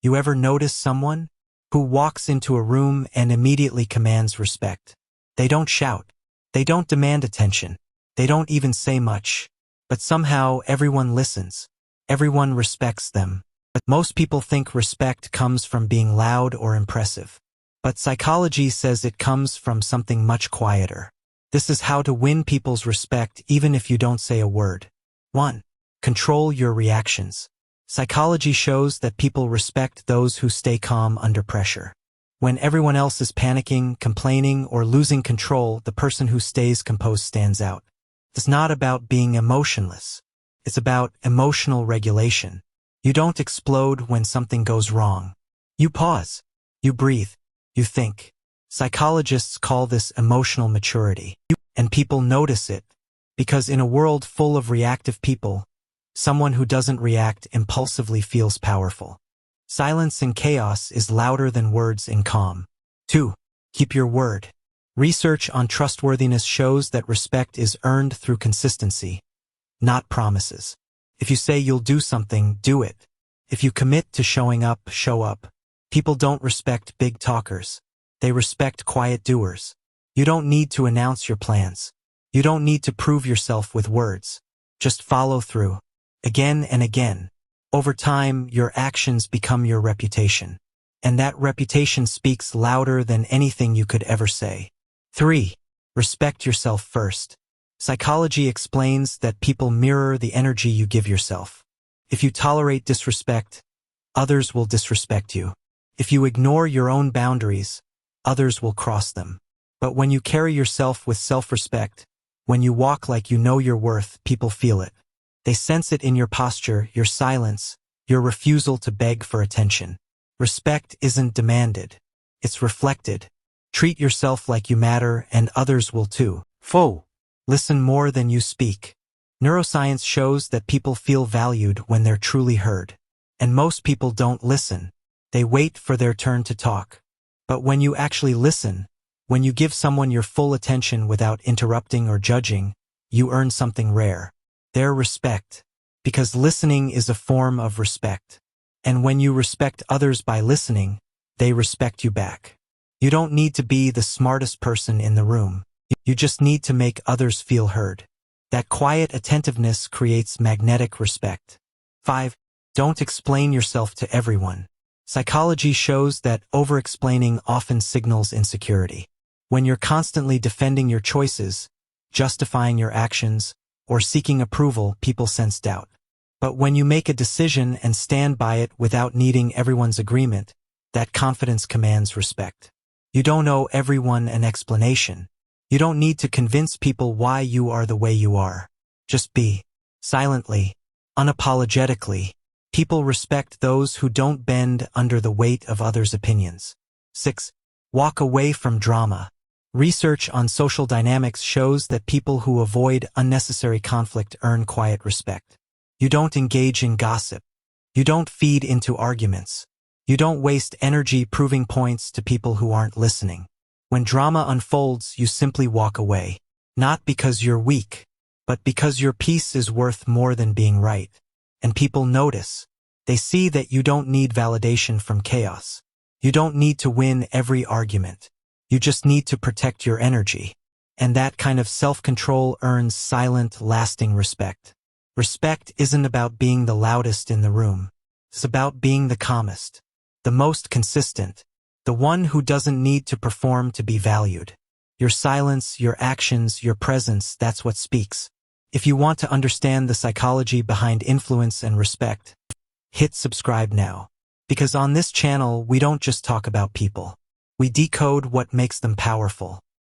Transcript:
You ever notice someone who walks into a room and immediately commands respect? They don't shout. They don't demand attention. They don't even say much. But somehow everyone listens. Everyone respects them. But most people think respect comes from being loud or impressive. But psychology says it comes from something much quieter. This is how to win people's respect even if you don't say a word. 1. Control your reactions. Psychology shows that people respect those who stay calm under pressure. When everyone else is panicking, complaining, or losing control, the person who stays composed stands out. It's not about being emotionless. It's about emotional regulation. You don't explode when something goes wrong. You pause. You breathe. You think. Psychologists call this emotional maturity. And people notice it, because in a world full of reactive people, someone who doesn't react impulsively feels powerful. Silence in chaos is louder than words in calm. 2. Keep your word. Research on trustworthiness shows that respect is earned through consistency, not promises. If you say you'll do something, do it. If you commit to showing up, show up. People don't respect big talkers. They respect quiet doers. You don't need to announce your plans. You don't need to prove yourself with words. Just follow through. Again and again. Over time, your actions become your reputation. And that reputation speaks louder than anything you could ever say. 3. Respect yourself first. Psychology explains that people mirror the energy you give yourself. If you tolerate disrespect, others will disrespect you. If you ignore your own boundaries, others will cross them. But when you carry yourself with self-respect, when you walk like you know your worth, people feel it. They sense it in your posture, your silence, your refusal to beg for attention. Respect isn't demanded. It's reflected. Treat yourself like you matter and others will too. 4. Listen more than you speak. Neuroscience shows that people feel valued when they're truly heard. And most people don't listen. They wait for their turn to talk. But when you actually listen, when you give someone your full attention without interrupting or judging, you earn something rare. Their respect. Because listening is a form of respect. And when you respect others by listening, they respect you back. You don't need to be the smartest person in the room. You just need to make others feel heard. That quiet attentiveness creates magnetic respect. 5. Don't explain yourself to everyone. Psychology shows that over-explaining often signals insecurity. When you're constantly defending your choices, justifying your actions, or seeking approval, people sense doubt. But when you make a decision and stand by it without needing everyone's agreement, that confidence commands respect. You don't owe everyone an explanation. You don't need to convince people why you are the way you are. Just be. Silently, unapologetically. People respect those who don't bend under the weight of others' opinions. 6. Walk away from drama. Research on social dynamics shows that people who avoid unnecessary conflict earn quiet respect. You don't engage in gossip. You don't feed into arguments. You don't waste energy proving points to people who aren't listening. When drama unfolds, you simply walk away. Not because you're weak, but because your peace is worth more than being right. And people notice. They see that you don't need validation from chaos. You don't need to win every argument. You just need to protect your energy. And that kind of self-control earns silent, lasting respect. Respect isn't about being the loudest in the room. It's about being the calmest, the most consistent, the one who doesn't need to perform to be valued. Your silence, your actions, your presence, that's what speaks. If you want to understand the psychology behind influence and respect, hit subscribe now. Because on this channel, we don't just talk about people. We decode what makes them powerful.